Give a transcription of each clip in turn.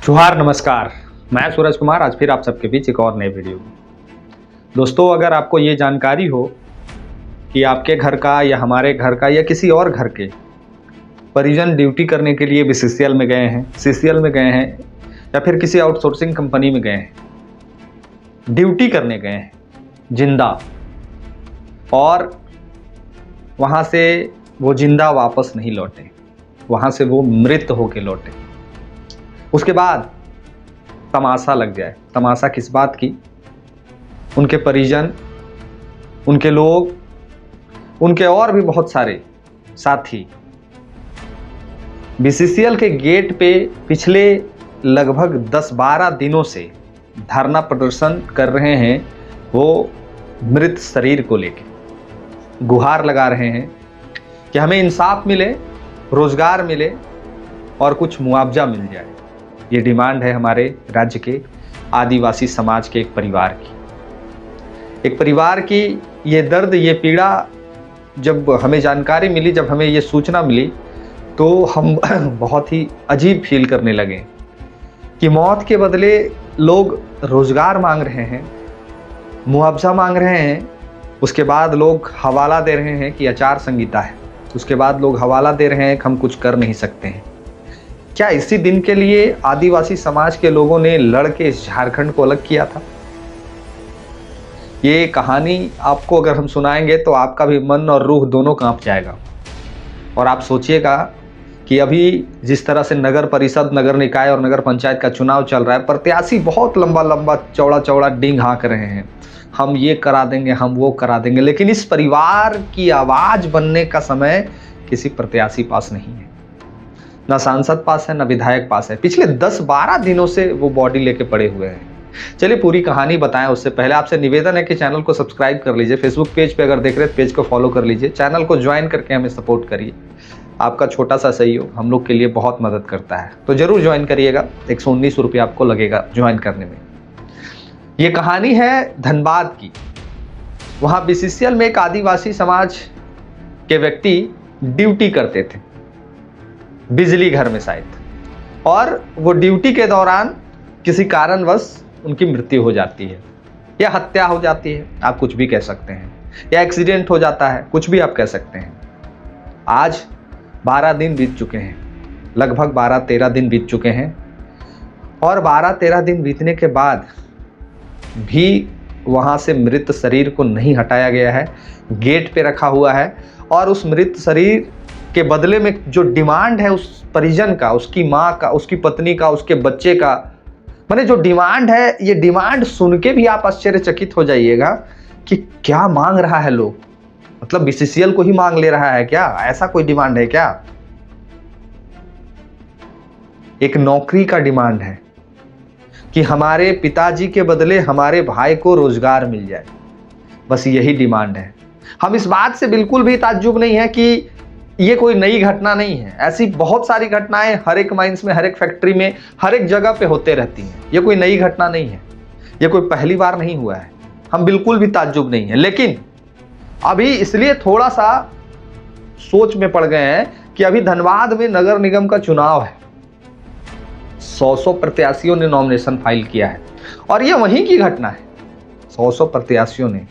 जोहार नमस्कार। मैं सूरज कुमार आज फिर आप सबके बीच एक और नए वीडियो में। दोस्तों, अगर आपको ये जानकारी हो कि आपके घर का या हमारे घर का या किसी और घर के परिजन ड्यूटी करने के लिए बीसीसीएल में गए हैं, सीसीएल में गए हैं या फिर किसी आउटसोर्सिंग कंपनी में गए हैं, ड्यूटी करने गए हैं जिंदा, और वहाँ से वो जिंदा वापस नहीं लौटे, वहाँ से वो मृत होके लौटे, उसके बाद तमाशा लग जाए। तमाशा किस बात की? उनके परिजन, उनके लोग, उनके और भी बहुत सारे साथी बीसीसीएल के गेट पे पिछले लगभग 10-12 दिनों से धरना प्रदर्शन कर रहे हैं। वो मृत शरीर को लेके गुहार लगा रहे हैं कि हमें इंसाफ मिले, रोजगार मिले और कुछ मुआवजा मिल जाए। ये डिमांड है हमारे राज्य के आदिवासी समाज के एक परिवार की ये दर्द, ये पीड़ा जब हमें जानकारी मिली, जब हमें ये सूचना मिली, तो हम बहुत ही अजीब फील करने लगे कि मौत के बदले लोग रोजगार मांग रहे हैं, मुआवजा मांग रहे हैं। उसके बाद लोग हवाला दे रहे हैं कि आचार संहिता है। उसके बाद लोग हवाला दे रहे हैं कि हम कुछ कर नहीं सकते हैं। क्या इसी दिन के लिए आदिवासी समाज के लोगों ने लड़ के इस झारखंड को अलग किया था? ये कहानी आपको अगर हम सुनाएंगे तो आपका भी मन और रूह दोनों कांप जाएगा। और आप सोचिएगा कि अभी जिस तरह से नगर परिषद, नगर निकाय और नगर पंचायत का चुनाव चल रहा है, प्रत्याशी बहुत लंबा लंबा चौड़ा चौड़ा डींग हाँक रहे हैं, हम ये करा देंगे, हम वो करा देंगे, लेकिन इस परिवार की आवाज बनने का समय किसी प्रत्याशी पास नहीं है, ना सांसद पास है, ना विधायक पास है। पिछले 10-12 दिनों से वो बॉडी लेके पड़े हुए हैं। चलिए पूरी कहानी बताएं उससे पहले आपसे निवेदन है कि चैनल को सब्सक्राइब कर लीजिए। फेसबुक पेज पे अगर देख रहे हैं पेज को फॉलो कर लीजिए, चैनल को ज्वाइन करके हमें सपोर्ट करिए। आपका छोटा सा सहयोग हम लोग के लिए बहुत मदद करता है, तो जरूर ज्वाइन करिएगा। 119 रुपये आपको लगेगा ज्वाइन करने में। ये कहानी है धनबाद की। वहाँ बीसीसीएल में एक आदिवासी समाज के व्यक्ति ड्यूटी करते थे, बिजली घर में शायद, और वो ड्यूटी के दौरान किसी कारणवश उनकी मृत्यु हो जाती है या हत्या हो जाती है, आप कुछ भी कह सकते हैं, या एक्सीडेंट हो जाता है, कुछ भी आप कह सकते हैं। आज 12 दिन बीत चुके हैं, लगभग 12-13 दिन बीत चुके हैं, और 12-13 दिन बीतने के बाद भी वहाँ से मृत शरीर को नहीं हटाया गया है, गेट पे रखा हुआ है। और उस मृत शरीर के बदले में जो डिमांड है उस परिजन का, उसकी माँ का, उसकी पत्नी का, उसके बच्चे का, माने जो डिमांड है, ये डिमांड सुन के भी आप आश्चर्यचकित हो जाइएगा कि क्या मांग रहा है लोग। मतलब बीसीसीएल को ही मांग ले रहा है क्या? ऐसा कोई डिमांड है क्या? एक नौकरी का डिमांड है कि हमारे पिताजी के बदले हमारे भाई को रोजगार मिल जाए, बस यही डिमांड है। हम इस बात से बिल्कुल भी ताज्जुब नहीं है कि ये कोई नई घटना नहीं है। ऐसी बहुत सारी घटनाएं हर एक माइंस में, हर एक फैक्ट्री में, हर एक जगह पे होते रहती हैं। ये कोई नई घटना नहीं है, ये कोई पहली बार नहीं हुआ है। हम बिल्कुल भी ताज्जुब नहीं है, लेकिन अभी इसलिए थोड़ा सा सोच में पड़ गए हैं कि अभी धनबाद में नगर निगम का चुनाव है। 100 प्रत्याशियों ने नॉमिनेशन फाइल किया है, और ये वहीं की घटना है। 100 प्रत्याशियों ने,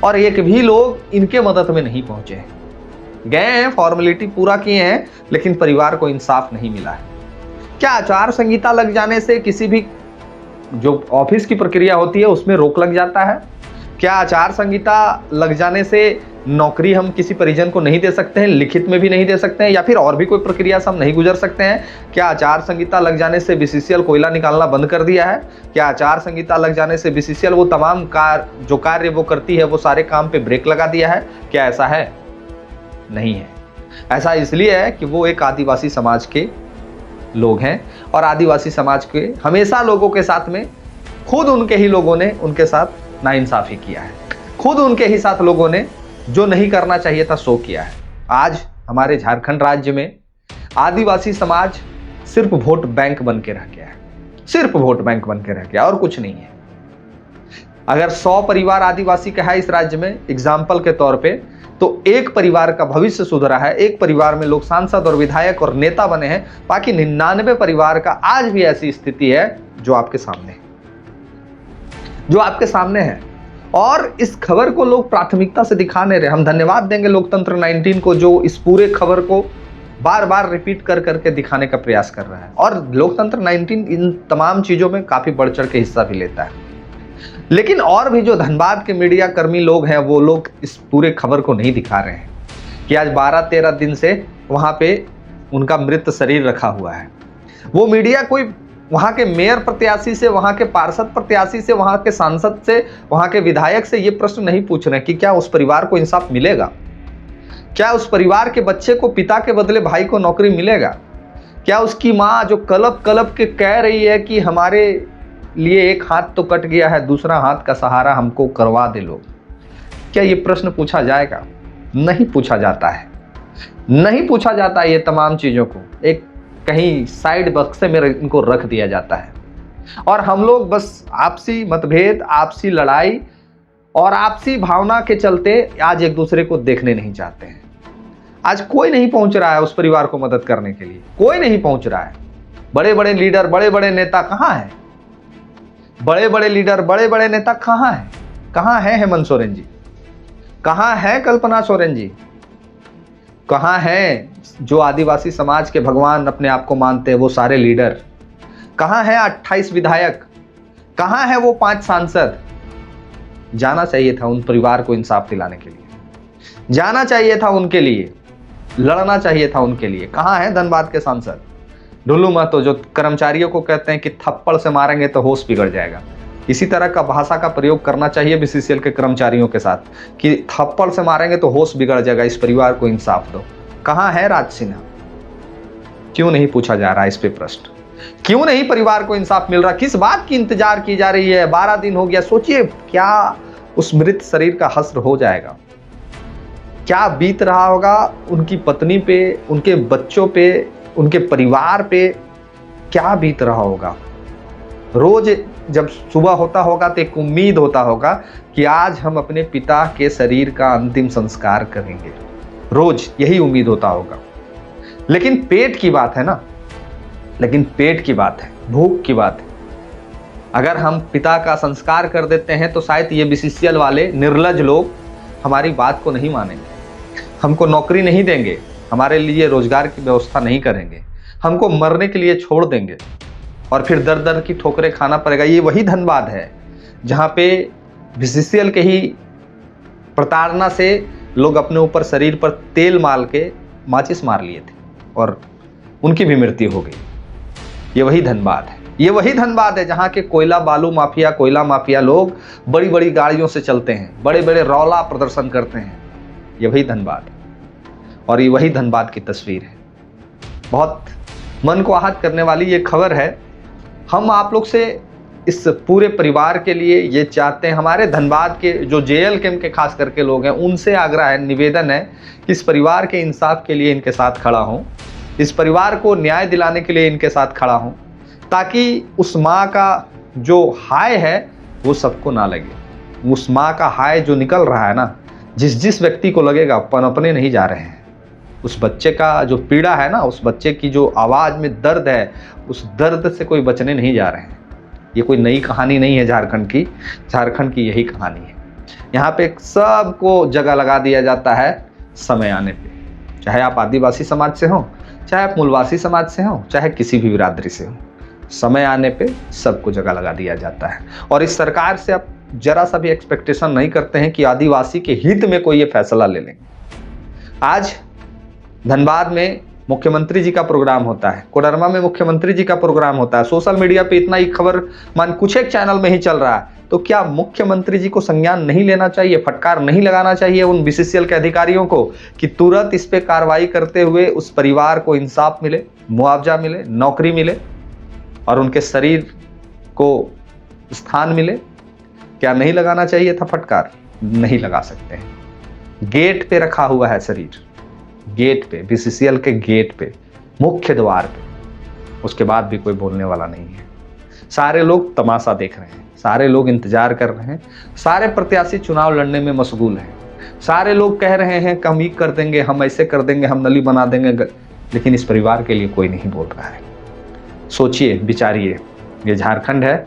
और एक भी लोग इनके मदद में नहीं पहुंचे हैं। गए हैं, फॉर्मेलिटी पूरा किए हैं, लेकिन परिवार को इंसाफ नहीं मिला है। क्या आचार संहिता लग जाने से किसी भी जो ऑफिस की प्रक्रिया होती है उसमें रोक लग जाता है? क्या आचार संहिता लग जाने से नौकरी हम किसी परिजन को नहीं दे सकते हैं, लिखित में भी नहीं दे सकते हैं, या फिर और भी कोई प्रक्रिया से हम नहीं गुजर सकते हैं? क्या आचार संहिता लग जाने से बीसीसीएल कोयला निकालना बंद कर दिया है? क्या आचार संहिता लग जाने से बीसीसीएल वो तमाम जो कार्य वो करती है वो सारे काम पे ब्रेक लगा दिया है? क्या ऐसा है? नहीं है। ऐसा इसलिए है कि वो एक आदिवासी समाज के लोग हैं, और आदिवासी समाज के हमेशा लोगों के साथ में खुद उनके ही लोगों ने उनके साथ नाइंसाफी किया है। खुद उनके ही साथ लोगों ने जो नहीं करना चाहिए था सो किया है। आज हमारे झारखंड राज्य में आदिवासी समाज सिर्फ वोट बैंक बन के रह गया है, सिर्फ वोट बैंक बन के रह गया, और कुछ नहीं है। अगर 100 परिवार आदिवासी का है इस राज्य में, एग्जाम्पल के तौर पे, तो एक परिवार का भविष्य सुधरा है, एक परिवार में लोग सांसद और विधायक और नेता बने हैं, बाकी 99 परिवार का आज भी ऐसी स्थिति है जो आपके सामने है, जो आपके सामने है। और इस खबर को लोग प्राथमिकता से दिखा नहीं रहे। हम धन्यवाद देंगे लोकतंत्र 19 को, जो इस पूरे खबर को बार बार रिपीट कर करके दिखाने का प्रयास कर रहा है। और लोकतंत्र 19 इन तमाम चीजों में काफी बढ़ चढ़ के हिस्सा भी लेता है। लेकिन और भी जो धनबाद के मीडिया कर्मी लोग हैं, वो लोग इस पूरे खबर को नहीं दिखा रहे हैं कि आज 12-13 दिन से वहां पे उनका मृत शरीर रखा हुआ है। वो मीडिया कोई वहां के मेयर प्रत्याशी से, वहां के पार्षद प्रत्याशी से, वहां के सांसद से, वहां के विधायक से ये प्रश्न नहीं पूछ रहे कि क्या उस परिवार को इंसाफ मिलेगा, क्या उस परिवार के बच्चे को पिता के बदले भाई को नौकरी मिलेगा, क्या उसकी माँ जो कलप कलप के कह रही है कि हमारे लिए एक हाथ तो कट गया है, दूसरा हाथ का सहारा हमको करवा दे लो, क्या ये प्रश्न पूछा जाएगा? नहीं पूछा जाता है, नहीं पूछा जाता है। ये तमाम चीजों को एक कहीं साइड बक्से में इनको रख दिया जाता है और हम लोग बस आपसी मतभेद, आपसी लड़ाई और आपसी भावना के चलते आज एक दूसरे को देखने नहीं चाहते हैं। आज कोई नहीं पहुंच रहा है उस परिवार को मदद करने के लिए, कोई नहीं पहुंच रहा है। बड़े बड़े लीडर, बड़े बड़े नेता कहाँ हैं? बड़े बड़े लीडर, बड़े बड़े नेता कहाँ हैं? कहाँ है हेमंत सोरेन जी? कहाँ है कल्पना सोरेन जी? कहाँ है जो आदिवासी समाज के भगवान अपने आप को मानते हैं वो सारे लीडर? कहाँ है 28 विधायक? कहाँ है वो 5 सांसद? जाना चाहिए था उन परिवार को इंसाफ दिलाने के लिए, जाना चाहिए था उनके लिए, लड़ना चाहिए था उनके लिए। कहाँ है धनबाद के सांसद ढुल्लू महतो, जो कर्मचारियों को कहते हैं कि थप्पड़ से मारेंगे तो होश बिगड़ जाएगा? इसी तरह का भाषा का प्रयोग करना चाहिए बीसीसीएल के कर्मचारियों के साथ कि थप्पड़ से मारेंगे तो होश बिगड़ जाएगा, इस परिवार को इंसाफ दो। कहाँ है राज सिन्हा? क्यों नहीं पूछा जा रहा इस पे प्रश्न? क्यों नहीं परिवार को इंसाफ मिल रहा? किस बात की इंतजार की जा रही है? 12 दिन हो गया। सोचिए क्या उस मृत शरीर का हश्र हो जाएगा, क्या बीत रहा होगा उनकी पत्नी पे, उनके बच्चों पे, उनके परिवार पे, क्या बीत रहा होगा। रोज जब सुबह होता होगा तो एक उम्मीद होता होगा कि आज हम अपने पिता के शरीर का अंतिम संस्कार करेंगे, रोज यही उम्मीद होता होगा। लेकिन पेट की बात है ना, लेकिन पेट की बात है, भूख की बात है। अगर हम पिता का संस्कार कर देते हैं तो शायद ये बीसीसीएल वाले निर्लज लोग हमारी बात को नहीं मानेंगे, हमको नौकरी नहीं देंगे, हमारे लिए रोजगार की व्यवस्था नहीं करेंगे, हमको मरने के लिए छोड़ देंगे और फिर दर दर की ठोकरें खाना पड़ेगा। ये वही धनबाद है जहाँ पे बीसीसीएल के ही प्रताड़ना से लोग अपने ऊपर शरीर पर तेल माल के माचिस मार लिए थे और उनकी भी मृत्यु हो गई। ये वही धनबाद है, ये वही धनबाद है जहाँ के कोयला बालू माफिया, कोयला माफिया लोग बड़ी बड़ी गाड़ियों से चलते हैं, बड़े बड़े रौला प्रदर्शन करते हैं। ये वही धनबाद है और ये वही धनबाद की तस्वीर है। बहुत मन को आहत करने वाली ये खबर है। हम आप लोग से इस पूरे परिवार के लिए ये चाहते हैं, हमारे धनबाद के जो जेएल कैंप के खास करके लोग हैं उनसे आग्रह है, निवेदन है कि इस परिवार के इंसाफ के लिए इनके साथ खड़ा हूँ, इस परिवार को न्याय दिलाने के लिए इनके साथ खड़ा हूँ, ताकि उस माँ का जो हाय है वो सबको ना लगे। उस माँ का हाय जो निकल रहा है ना, जिस व्यक्ति को लगेगा पनपने नहीं जा रहे हैं। उस बच्चे का जो पीड़ा है ना, उस बच्चे की जो आवाज़ में दर्द है, उस दर्द से कोई बचने नहीं जा रहे हैं। ये कोई नई कहानी नहीं है झारखंड की, झारखंड की यही कहानी है। यहाँ पे सबको जगह लगा दिया जाता है समय आने पे, चाहे आप आदिवासी समाज से हो, चाहे आप मूलवासी समाज से हो, चाहे किसी भी बिरादरी से हो, समय आने पे सबको जगह लगा दिया जाता है। और इस सरकार से आप जरा सा भी एक्सपेक्टेशन नहीं करते हैं कि आदिवासी के हित में कोई ये फैसला ले लेंगे। आज धनबाद में मुख्यमंत्री जी का प्रोग्राम होता है, कोडरमा में मुख्यमंत्री जी का प्रोग्राम होता है, सोशल मीडिया पे इतना ही खबर मान कुछ एक चैनल में ही चल रहा है, तो क्या मुख्यमंत्री जी को संज्ञान नहीं लेना चाहिए, फटकार नहीं लगाना चाहिए उन बीसीसीएल के अधिकारियों को कि तुरंत इस पे कार्रवाई करते हुए उस परिवार को इंसाफ मिले, मुआवजा मिले, नौकरी मिले और उनके शरीर को स्थान मिले? क्या नहीं लगाना चाहिए था फटकार? नहीं लगा सकते हैं। गेट पे रखा हुआ है शरीर, गेट पे, बीसीसीएल के गेट पे, मुख्य द्वार पे, उसके बाद भी कोई बोलने वाला नहीं है। सारे लोग तमाशा देख रहे हैं, सारे लोग इंतजार कर रहे हैं, सारे प्रत्याशी चुनाव लड़ने में मशगूल हैं। सारे लोग कह रहे हैं कि हम ये कर देंगे, हम ऐसे कर देंगे, हम नली बना देंगे, लेकिन इस परिवार के लिए कोई नहीं बोल रहा है। सोचिए, विचारिए, ये झारखंड है,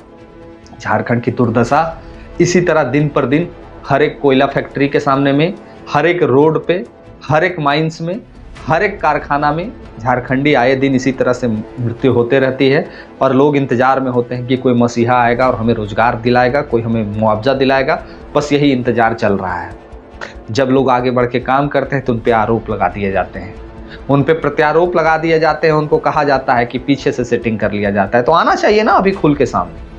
झारखंड की दुर्दशा इसी तरह दिन पर दिन हर एक कोयला फैक्ट्री के सामने में, हर एक रोड पे, हर एक माइंस में, हर एक कारखाना में झारखंडी आए दिन इसी तरह से मृत्यु होते रहती है। और लोग इंतजार में होते हैं कि कोई मसीहा आएगा और हमें रोजगार दिलाएगा, कोई हमें मुआवजा दिलाएगा, बस यही इंतजार चल रहा है। जब लोग आगे बढ़ के काम करते हैं तो उन पे आरोप लगा दिए जाते हैं, उन पे प्रत्यारोप लगा दिए जाते हैं, उनको कहा जाता है कि पीछे से सेटिंग कर लिया जाता है। तो आना चाहिए ना अभी खुल के सामने।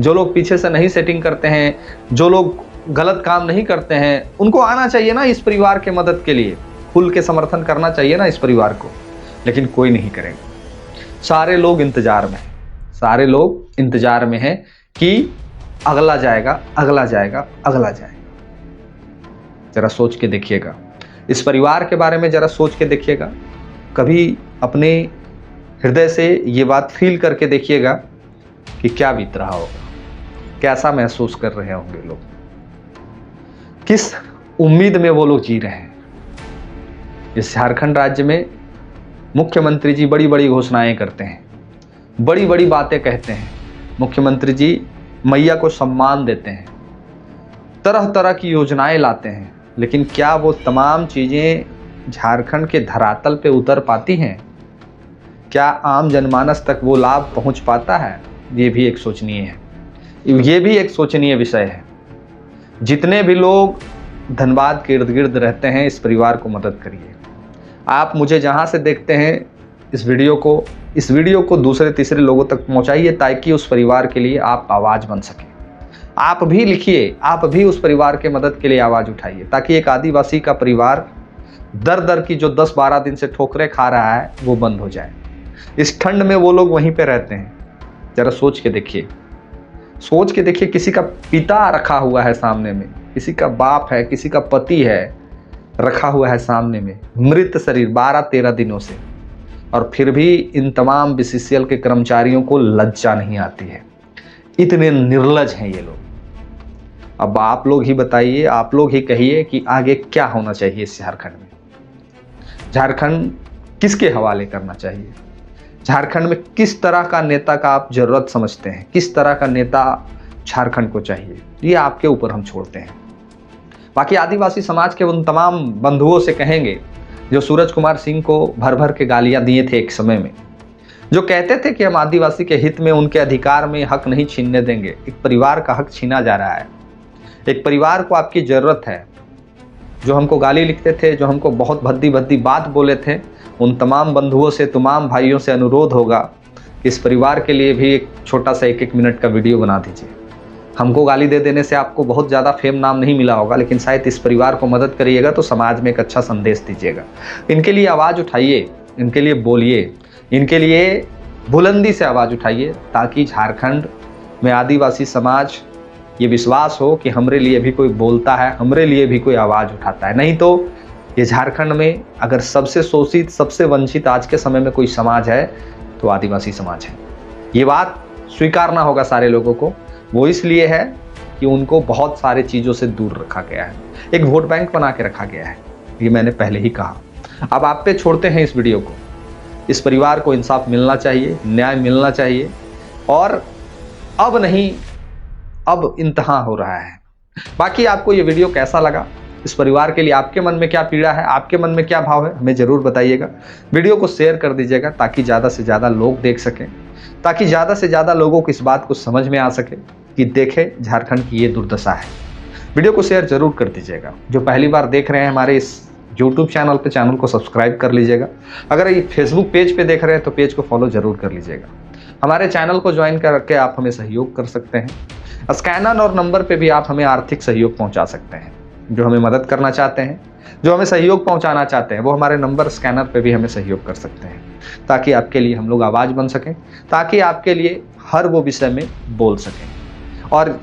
जो लोग पीछे से नहीं सेटिंग करते हैं, जो लोग गलत काम नहीं करते हैं, उनको आना चाहिए ना इस परिवार के मदद के लिए, खुल के समर्थन करना चाहिए ना इस परिवार को, लेकिन कोई नहीं करेगा। सारे लोग इंतजार में, सारे लोग इंतजार में हैं कि अगला जाएगा, अगला जाएगा, अगला जाएगा। जरा सोच के देखिएगा, इस परिवार के बारे में जरा सोच के देखिएगा, कभी अपने हृदय से ये बात फील करके देखिएगा कि क्या बीत रहा होगा, कैसा महसूस कर रहे होंगे लोग, किस उम्मीद में वो लोग जी रहे हैं। इस झारखंड राज्य में मुख्यमंत्री जी बड़ी बड़ी घोषणाएं करते हैं, बड़ी बड़ी बातें कहते हैं, मुख्यमंत्री जी मैया को सम्मान देते हैं, तरह तरह की योजनाएं लाते हैं, लेकिन क्या वो तमाम चीज़ें झारखंड के धरातल पे उतर पाती हैं? क्या आम जनमानस तक वो लाभ पहुंच पाता है? ये भी एक सोचनीय है, ये भी एक सोचनीय विषय है। जितने भी लोग धनबाद के इर्द गिर्द रहते हैं, इस परिवार को मदद करिए। आप मुझे जहाँ से देखते हैं, इस वीडियो को दूसरे तीसरे लोगों तक पहुँचाइए, ताकि उस परिवार के लिए आप आवाज़ बन सकें। आप भी लिखिए, आप भी उस परिवार के मदद के लिए आवाज़ उठाइए, ताकि एक आदिवासी का परिवार दर दर की जो 10-12 दिन से ठोकरें खा रहा है वो बंद हो जाए। इस ठंड में वो लोग वहीं पे रहते हैं। जरा सोच के देखिए, सोच के देखिए, किसी का पिता रखा हुआ है सामने में, किसी का बाप है, किसी का पति है, रखा हुआ है सामने में, मृत शरीर 12-13 दिनों से, और फिर भी इन तमाम बीसीसीएल के कर्मचारियों को लज्जा नहीं आती है। इतने निर्लज हैं ये लोग। अब आप लोग ही बताइए, आप लोग ही कहिए कि आगे क्या होना चाहिए इस झारखंड में। झारखंड किसके हवाले करना चाहिए? झारखंड में किस तरह का नेता का आप जरूरत समझते हैं? किस तरह का नेता झारखंड को चाहिए? ये आपके ऊपर हम छोड़ते हैं। बाकी आदिवासी समाज के उन तमाम बंधुओं से कहेंगे जो सूरज कुमार सिंह को भर भर के गालियां दिए थे एक समय में, जो कहते थे कि हम आदिवासी के हित में, उनके अधिकार में हक नहीं छीनने देंगे। एक परिवार का हक छीना जा रहा है। एक परिवार को आपकी ज़रूरत है। जो हमको गाली लिखते थे, जो हमको बहुत भद्दी भद्दी बात बोले थे, उन तमाम बंधुओं से, तमाम भाइयों से अनुरोध होगा कि इस परिवार के लिए भी एक छोटा सा 1-1 मिनट का वीडियो बना दीजिए। हमको गाली दे देने से आपको बहुत ज़्यादा फेम नाम नहीं मिला होगा, लेकिन शायद इस परिवार को मदद करिएगा तो समाज में एक अच्छा संदेश दीजिएगा। इनके लिए आवाज़ उठाइए, इनके लिए बोलिए, इनके लिए बुलंदी से आवाज़ उठाइए, ताकि झारखंड में आदिवासी समाज ये विश्वास हो कि हमरे लिए भी कोई बोलता है, हमरे लिए भी कोई आवाज़ उठाता है। नहीं तो ये झारखंड में अगर सबसे शोषित, सबसे वंचित आज के समय में कोई समाज है तो आदिवासी समाज है। ये बात स्वीकारना होगा सारे लोगों को। वो इसलिए है कि उनको बहुत सारे चीज़ों से दूर रखा गया है, एक वोट बैंक बना के रखा गया है। ये मैंने पहले ही कहा। अब आप पे छोड़ते हैं इस वीडियो को। इस परिवार को इंसाफ मिलना चाहिए, न्याय मिलना चाहिए, और अब नहीं, अब इंतहा हो रहा है। बाकी आपको ये वीडियो कैसा लगा? इस परिवार के लिए आपके मन में क्या पीड़ा है, आपके मन में क्या भाव है, हमें ज़रूर बताइएगा। वीडियो को शेयर कर दीजिएगा ताकि ज़्यादा से ज़्यादा लोग देख सकें, ताकि ज़्यादा से ज़्यादा लोगों को इस बात को समझ में आ सके कि देखें झारखंड की ये दुर्दशा है। वीडियो को शेयर जरूर कर दीजिएगा। जो पहली बार देख रहे हैं हमारे इस यूट्यूब चैनल पे, चैनल को सब्सक्राइब कर लीजिएगा। अगर ये फेसबुक पेज पे देख रहे हैं तो पेज को फॉलो जरूर कर लीजिएगा। हमारे चैनल को ज्वाइन करके आप हमें सहयोग कर सकते हैं। स्कैनर और नंबर पे भी आप हमें आर्थिक सहयोग पहुंचा सकते हैं। जो हमें मदद करना चाहते हैं, जो हमें सहयोग पहुंचाना चाहते हैं, वो हमारे नंबर स्कैनर पे भी हमें सहयोग कर सकते हैं, ताकि आपके लिए हम लोग आवाज़ बन सकें, ताकि आपके लिए हर वो विषय में बोल सकें। और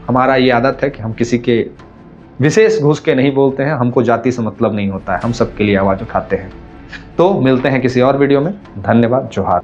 हमारा ये आदत है कि हम किसी के विशेष घुस के नहीं बोलते हैं, हमको जाति से मतलब नहीं होता है, हम सबके लिए आवाज़ उठाते हैं। तो मिलते हैं किसी और वीडियो में। धन्यवाद, जोहार।